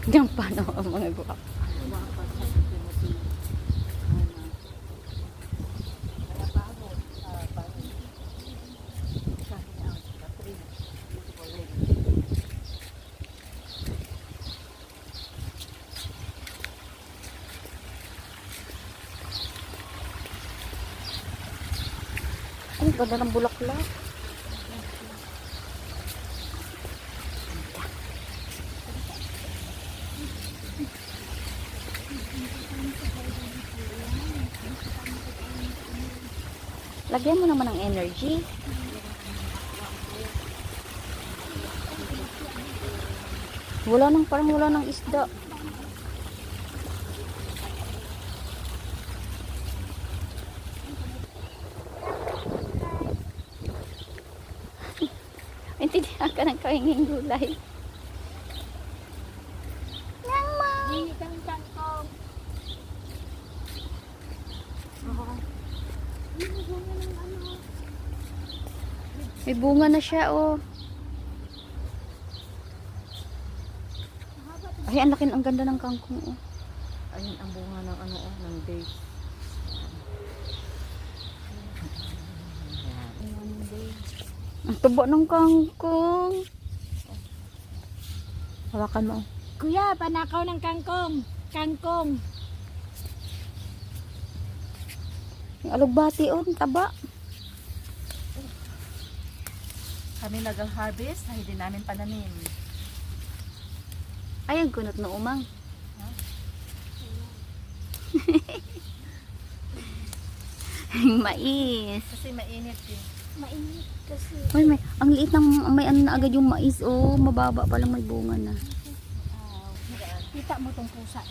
Diyan pa no, ang mga guwap. Ay, ganda ng bulaklak. Lagyan mo naman ng energy. Parang wala nang isda. Intindihan ka ng kahinging gulay. Mama! Hindi kami kangkong. May bunga na siya, oh. Ay, ang ganda ng kangkong, oh. Ayun ang bunga ng ano, ng date. Ang tubo ng kangkong. Hawakan mo. Kuya, panakaw ng kangkong. Kangkong. Yung alugbati, oh. Ang taba. Kami nag-harvest na hindi namin pananim. Ay, ang kunot na umang. Mais. Kasi mainit eh. Mainit kasi. Ay, ang liit ng may ano na agad yung mais, oh. Mababa pa lang may bunga na. Kita mo tong pusa.